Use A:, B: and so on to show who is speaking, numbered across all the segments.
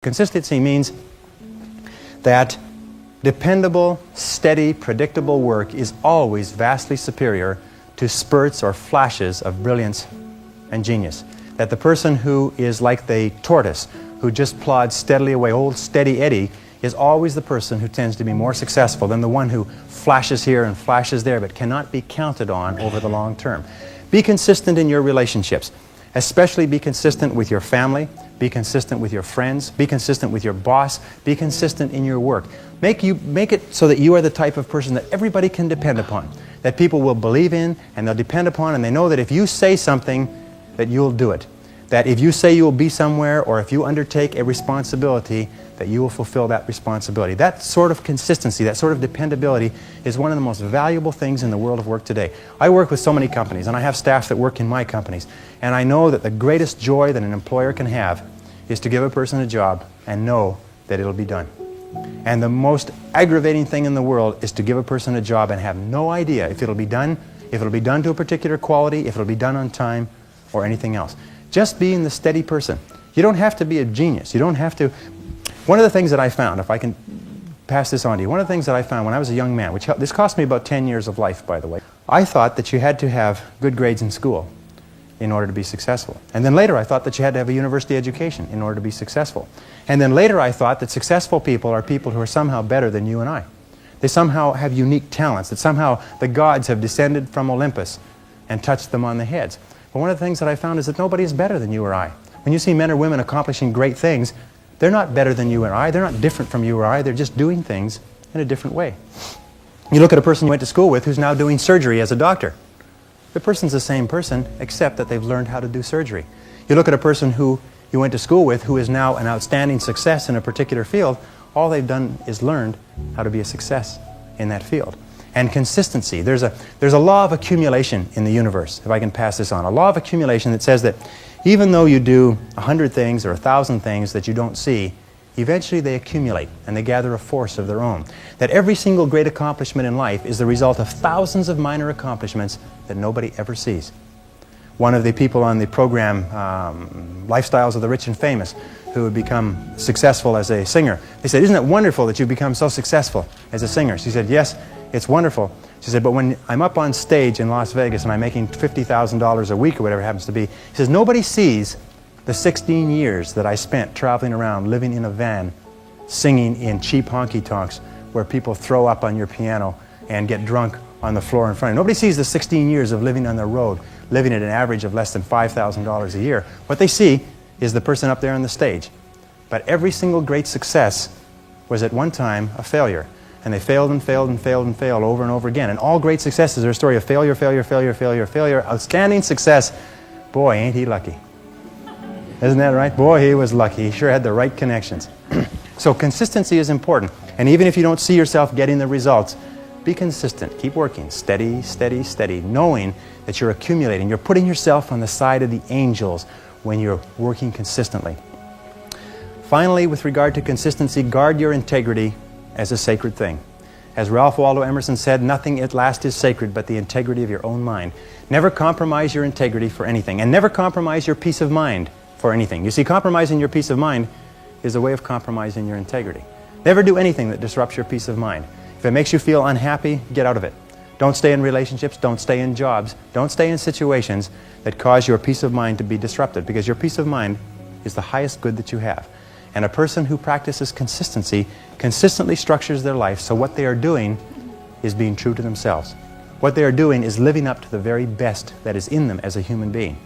A: Consistency means that dependable, steady, predictable work is always vastly superior to spurts or flashes of brilliance and genius. That the person who is like the tortoise, who just plods steadily away, old steady Eddie, is always the person who tends to be more successful than the one who flashes here and flashes there but cannot be counted on over the long term. Be consistent in your relationships. Especially be consistent with your family, be consistent with your friends, be consistent with your boss, be consistent in your work. Make it so that you are the type of person that everybody can depend upon, that people will believe in and they'll depend upon, and they know that if you say something, that you'll do it. That if you say you will be somewhere, or if you undertake a responsibility, that you will fulfill that responsibility. That sort of consistency, that sort of dependability is one of the most valuable things in the world of work today. I work with so many companies, and I have staff that work in my companies, and I know that the greatest joy that an employer can have is to give a person a job and know that it'll be done. And the most aggravating thing in the world is to give a person a job and have no idea if it'll be done to a particular quality, if it'll be done on time, or anything else. Just being the steady person. You don't have to be a genius. You don't have to. One of the things that I found, if I can pass this on to you, one of the things that I found when I was a young man, this cost me about 10 years of life, by the way. I thought that you had to have good grades in school in order to be successful. And then later I thought that you had to have a university education in order to be successful. And then later I thought that successful people are people who are somehow better than you and I. They somehow have unique talents, that somehow the gods have descended from Olympus and touched them on the heads. But one of the things that I found is that nobody is better than you or I. When you see men or women accomplishing great things, they're not better than you or I. They're not different from you or I. They're just doing things in a different way. You look at a person you went to school with who's now doing surgery as a doctor. The person's the same person, except that they've learned how to do surgery. You look at a person who you went to school with who is now an outstanding success in a particular field. All they've done is learned how to be a success in that field. And consistency. There's a law of accumulation in the universe, if I can pass this on. A law of accumulation that says that even though you do 100 things or 1,000 things that you don't see, eventually they accumulate and they gather a force of their own. That every single great accomplishment in life is the result of thousands of minor accomplishments that nobody ever sees. One of the people on the program, Lifestyles of the Rich and Famous, who had become successful as a singer, they said, "Isn't it wonderful that you've become so successful as a singer?" She said, "Yes, it's wonderful." She said, "But when I'm up on stage in Las Vegas and I'm making $50,000 a week or whatever it happens to be," she says, "nobody sees the 16 years that I spent traveling around, living in a van, singing in cheap honky-tonks where people throw up on your piano and get drunk on the floor in front of you. Nobody sees the 16 years of living on the road, living at an average of less than $5,000 a year. What they see is the person up there on the stage. But every single great success was at one time a failure. And they failed and failed and failed and failed over and over again. And all great successes are a story of failure, failure, failure, failure, failure. Outstanding success. Boy, ain't he lucky. Isn't that right? Boy, he was lucky. He sure had the right connections. So consistency is important. And even if you don't see yourself getting the results, be consistent. Keep working. Steady, steady, steady. Knowing that you're accumulating. You're putting yourself on the side of the angels when you're working consistently. Finally, with regard to consistency, guard your integrity as a sacred thing. As Ralph Waldo Emerson said, nothing at last is sacred but the integrity of your own mind. Never compromise your integrity for anything, and never compromise your peace of mind for anything. You see, compromising your peace of mind is a way of compromising your integrity. Never do anything that disrupts your peace of mind. If it makes you feel unhappy, get out of it. Don't stay in relationships, don't stay in jobs, don't stay in situations that cause your peace of mind to be disrupted, because your peace of mind is the highest good that you have. And a person who practices consistency consistently structures their life so what they are doing is being true to themselves. What they are doing is living up to the very best that is in them as a human being.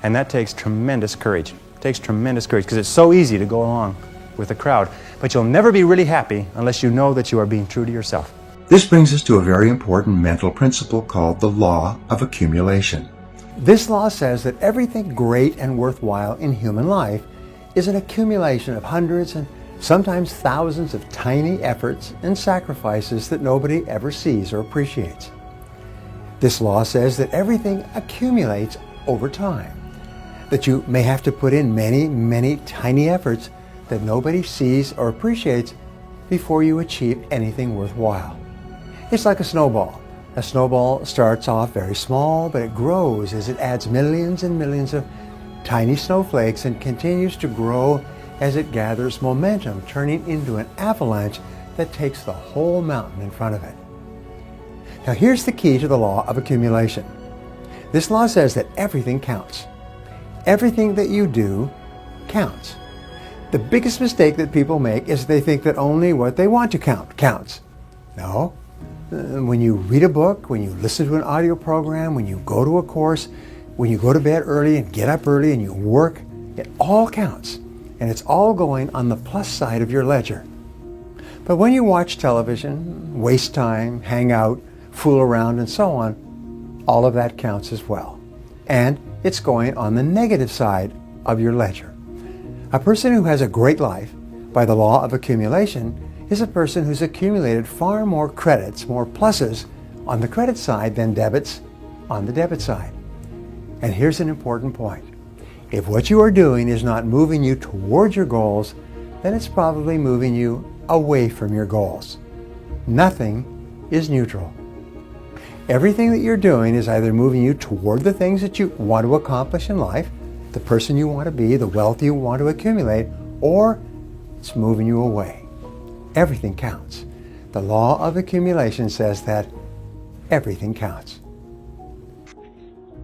A: And that takes tremendous courage. It takes tremendous courage because it's so easy to go along with the crowd. But you'll never be really happy unless you know that you are being true to yourself.
B: This brings us to a very important mental principle called the law of accumulation.
C: This law says that everything great and worthwhile in human life is an accumulation of hundreds and sometimes thousands of tiny efforts and sacrifices that nobody ever sees or appreciates. This law says that everything accumulates over time, that you may have to put in many, many tiny efforts that nobody sees or appreciates before you achieve anything worthwhile. It's like a snowball. A snowball starts off very small, but it grows as it adds millions and millions of tiny snowflakes and continues to grow as it gathers momentum, turning into an avalanche that takes the whole mountain in front of it. Now here's the key to the law of accumulation. This law says that everything counts. Everything that you do counts. The biggest mistake that people make is they think that only what they want to count counts. No. When you read a book, when you listen to an audio program, when you go to a course, when you go to bed early and get up early and you work, it all counts. And it's all going on the plus side of your ledger. But when you watch television, waste time, hang out, fool around, and so on, all of that counts as well. And it's going on the negative side of your ledger. A person who has a great life, by the law of accumulation, is a person who's accumulated far more credits, more pluses on the credit side than debits on the debit side. And here's an important point. If what you are doing is not moving you towards your goals, then it's probably moving you away from your goals. Nothing is neutral. Everything that you're doing is either moving you toward the things that you want to accomplish in life, the person you want to be, the wealth you want to accumulate, or it's moving you away. Everything counts. The law of accumulation says that everything counts.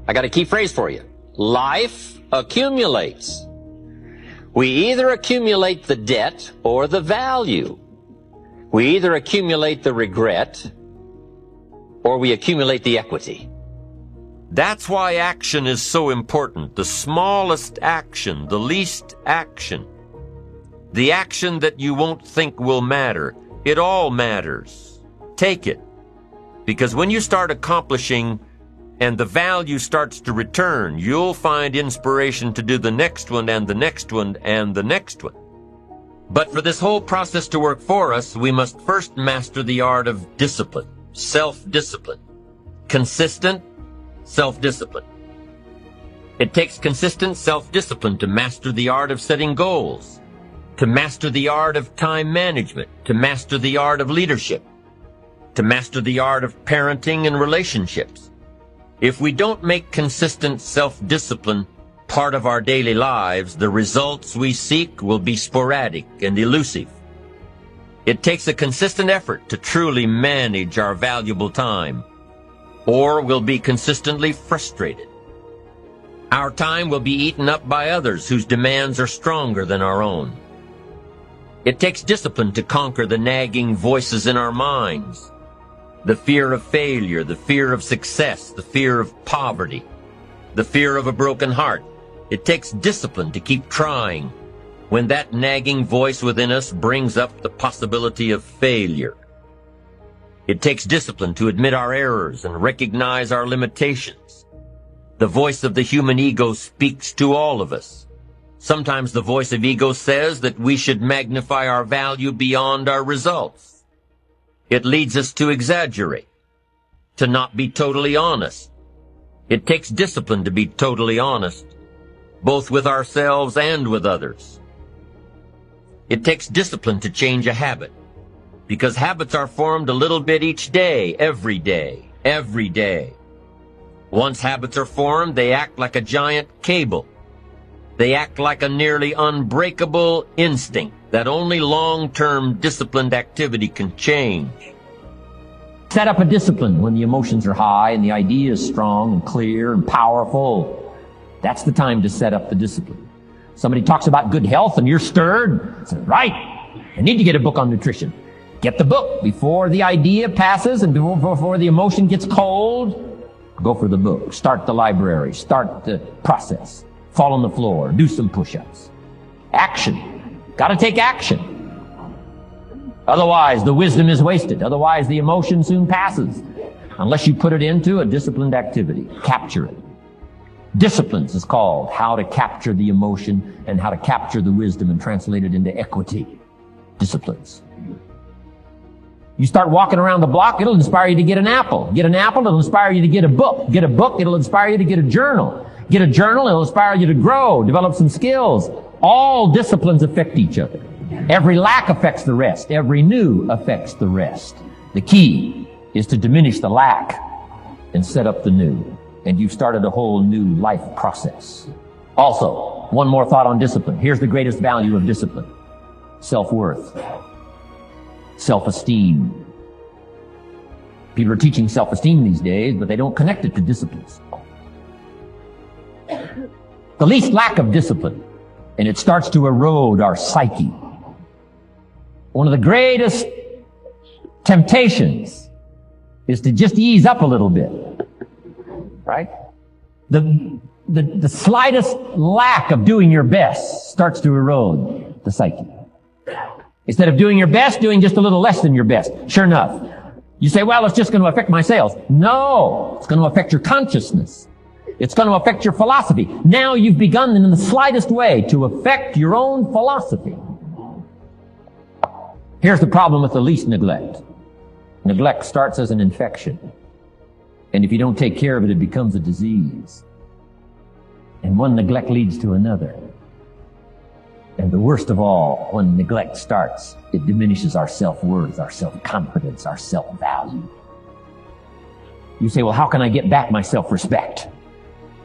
D: I got a key phrase for you. Life accumulates. We either accumulate the debt or the value. We either accumulate the regret or we accumulate the equity. That's why action is so important. The smallest action, the least action. The action that you won't think will matter. It all matters. Take it. Because when you start accomplishing and the value starts to return, you'll find inspiration to do the next one and the next one and the next one. But for this whole process to work for us, we must first master the art of discipline, self-discipline, consistent self-discipline. It takes consistent self-discipline to master the art of setting goals, to master the art of time management, to master the art of leadership, to master the art of parenting and relationships. If we don't make consistent self-discipline part of our daily lives, the results we seek will be sporadic and elusive. It takes a consistent effort to truly manage our valuable time, or we'll be consistently frustrated. Our time will be eaten up by others whose demands are stronger than our own. It takes discipline to conquer the nagging voices in our minds. The fear of failure, the fear of success, the fear of poverty, the fear of a broken heart. It takes discipline to keep trying when that nagging voice within us brings up the possibility of failure. It takes discipline to admit our errors and recognize our limitations. The voice of the human ego speaks to all of us. Sometimes the voice of ego says that we should magnify our value beyond our results. It leads us to exaggerate, to not be totally honest. It takes discipline to be totally honest, both with ourselves and with others. It takes discipline to change a habit, because habits are formed a little bit each day, every day, every day. Once habits are formed, they act like a giant cable. They act like a nearly unbreakable instinct that only long-term disciplined activity can change. Set up a discipline when the emotions are high and the idea is strong and clear and powerful. That's the time to set up the discipline. Somebody talks about good health and you're stirred. Say, right, I need to get a book on nutrition. Get the book before the idea passes and before the emotion gets cold. Go for the book. Start the library. Start the process. Fall on the floor. Do some push-ups. Action. Got to take action. Otherwise, the wisdom is wasted. Otherwise, the emotion soon passes. Unless you put it into a disciplined activity. Capture it. Disciplines is called how to capture the emotion and how to capture the wisdom and translate it into equity. Disciplines. You start walking around the block, it'll inspire you to get an apple. Get an apple, it'll inspire you to get a book. Get a book, it'll inspire you to get a journal. Get a journal, it'll inspire you to grow, develop some skills. All disciplines affect each other. Every lack affects the rest. Every new affects the rest. The key is to diminish the lack and set up the new. And you've started a whole new life process. Also, One more thought on discipline. Here's the greatest value of discipline. Self-worth. Self-esteem. People are teaching self-esteem these days, but they don't connect it to disciplines. The least lack of discipline, and it starts to erode our psyche. One of the greatest temptations is to just ease up a little bit, right? The slightest lack of doing your best starts to erode the psyche. Instead of doing your best, doing just a little less than your best. Sure enough, you say, well, it's just going to affect my sales. No, it's going to affect your consciousness. It's going to affect your philosophy. Now you've begun in the slightest way to affect your own philosophy. Here's the problem with the least neglect. Neglect starts as an infection. And if you don't take care of it, it becomes a disease. And one neglect leads to another. And the worst of all, when neglect starts, it diminishes our self-worth, our self-confidence, our self-value. You say, well, how can I get back my self-respect?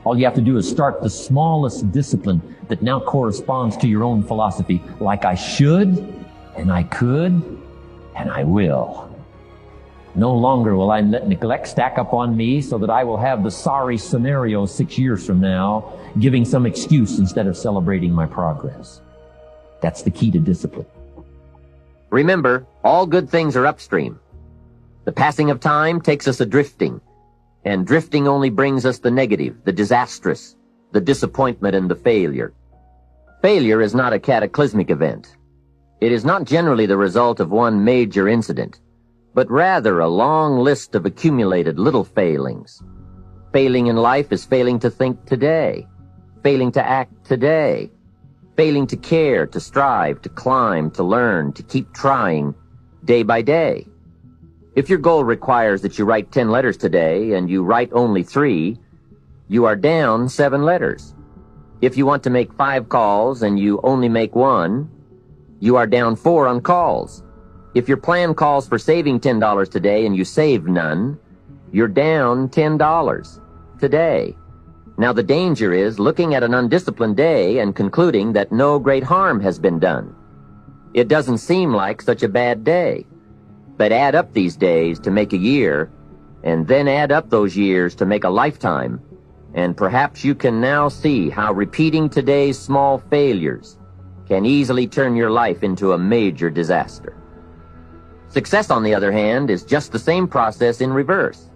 D: All you have to do is start the smallest discipline that now corresponds to your own philosophy, like I should, and I could, and I will. No longer will I let neglect stack up on me so that I will have the sorry scenario 6 years from now, giving some excuse instead of celebrating my progress. That's the key to discipline.
E: Remember, all good things are upstream. The passing of time takes us a-drifting, and drifting only brings us the negative, the disastrous, the disappointment, and the failure. Failure is not a cataclysmic event. It is not generally the result of one major incident, but rather a long list of accumulated little failings. Failing in life is failing to think today, failing to act today, failing to care, to strive, to climb, to learn, to keep trying day by day. If your goal requires that you write 10 letters today and you write only 3, you are down 7 letters. If you want to make 5 calls and you only make 1, you are down 4 on calls. If your plan calls for saving $10 today and you save none, you're down $10 today. Now the danger is looking at an undisciplined day and concluding that no great harm has been done. It doesn't seem like such a bad day. But add up these days to make a year, and then add up those years to make a lifetime, and perhaps you can now see how repeating today's small failures can easily turn your life into a major disaster. Success, on the other hand, is just the same process in reverse.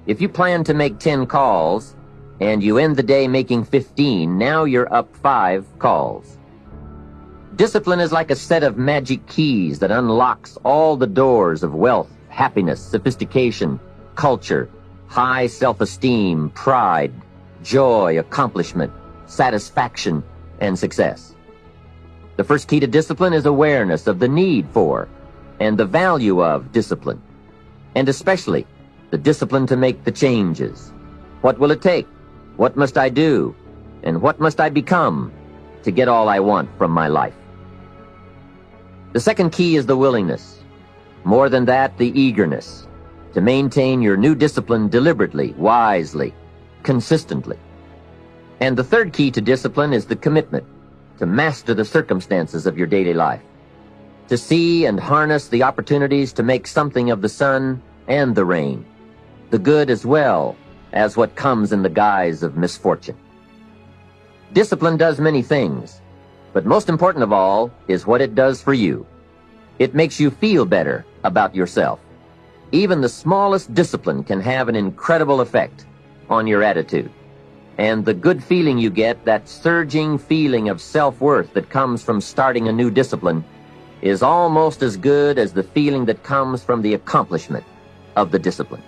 E: If you plan to make 10 calls, and you end the day making 15, now you're up 5 calls. Discipline is like a set of magic keys that unlocks all the doors of wealth, happiness, sophistication, culture, high self-esteem, pride, joy, accomplishment, satisfaction, and success. The first key to discipline is awareness of the need for and the value of discipline, and especially the discipline to make the changes. What will it take? What must I do? And what must I become to get all I want from my life? The second key is the willingness. More than that, the eagerness to maintain your new discipline deliberately, wisely, consistently. And the third key to discipline is the commitment to master the circumstances of your daily life, to see and harness the opportunities to make something of the sun and the rain, the good as well as what comes in the guise of misfortune. Discipline does many things, but most important of all is what it does for you. It makes you feel better about yourself. Even the smallest discipline can have an incredible effect on your attitude. And the good feeling you get, that surging feeling of self-worth that comes from starting a new discipline, is almost as good as the feeling that comes from the accomplishment of the discipline.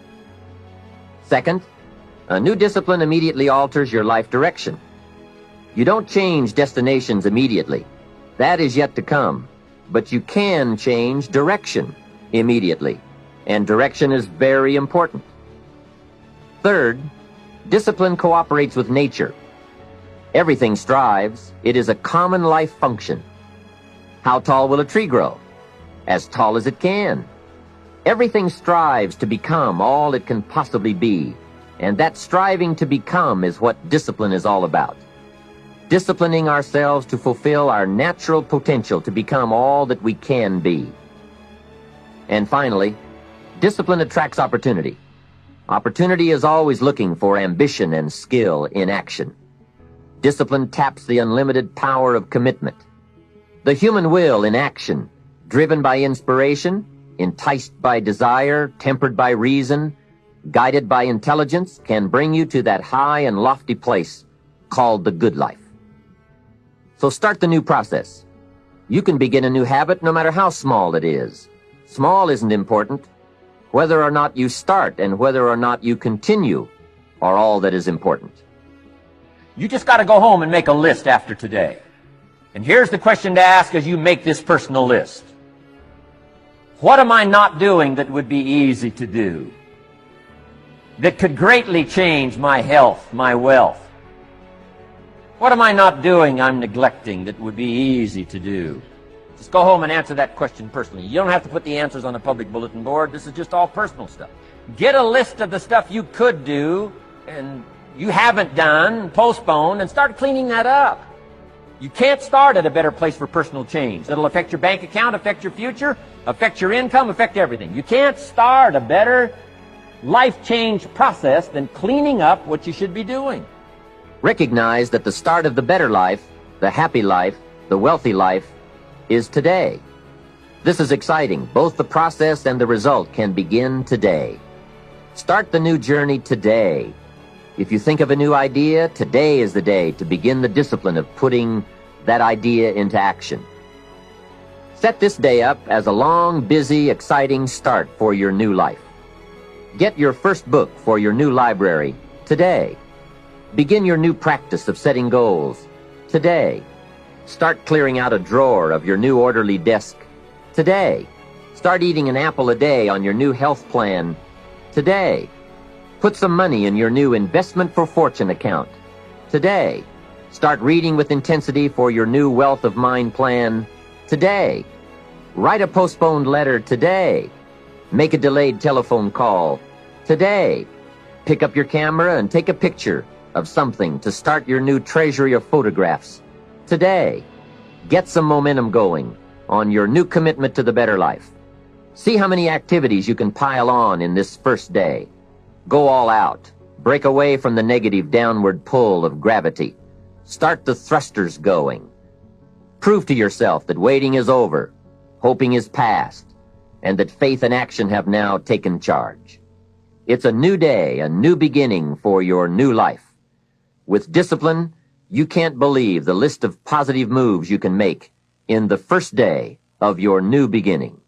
E: Second, a new discipline immediately alters your life direction. You don't change destinations immediately. That is yet to come. But you can change direction immediately. And direction is very important. Third, discipline cooperates with nature. Everything strives. It is a common life function. How tall will a tree grow? As tall as it can. Everything strives to become all it can possibly be. And that striving to become is what discipline is all about. disciplining ourselves to fulfill our natural potential to become all that we can be. And finally, discipline attracts opportunity. Opportunity is always looking for ambition and skill in action. Discipline taps the unlimited power of commitment. The human will in action, driven by inspiration, enticed by desire, tempered by reason, guided by intelligence, can bring you to that high and lofty place called the good life. So start the new process. You can begin a new habit no matter how small it is. Small isn't important. Whether or not you start and whether or not you continue are all that is important.
D: You just got to go home and make a list after today. And here's the question to ask as you make this personal list. What am I not doing that would be easy to do? That could greatly change my health, my wealth? What am I not doing I'm neglecting that would be easy to do? Just go home and answer that question personally. You don't have to put the answers on a public bulletin board. This is just all personal stuff. Get a list of the stuff you could do and you haven't done, postponed, and start cleaning that up. You can't start at a better place for personal change. It'll affect your bank account, affect your future, affect your income, affect everything. You can't start a better life change process than cleaning up what you should be doing.
E: Recognize that the start of the better life, the happy life, the wealthy life, is today. This is exciting. Both the process and the result can begin today. Start the new journey today. If you think of a new idea, today is the day to begin the discipline of putting that idea into action. Set this day up as a long, busy, exciting start for your new life. Get your first book for your new library today. Begin your new practice of setting goals today. Start clearing out a drawer of your new orderly desk today. Start eating an apple a day on your new health plan today. Put some money in your new investment for fortune account today. Start reading with intensity for your new wealth of mind plan today. Write a postponed letter today. Make a delayed telephone call today. Pick up your camera and take a picture of something to start your new treasury of photographs today. Get some momentum going on your new commitment to the better life. See how many activities you can pile on in this first day. Go all out. Break away from the negative downward pull of gravity. Start the thrusters going. Prove to yourself that waiting is over, hoping is past, and that faith and action have now taken charge. It's a new day, a new beginning for your new life. With discipline, you can't believe the list of positive moves you can make in the first day of your new beginning.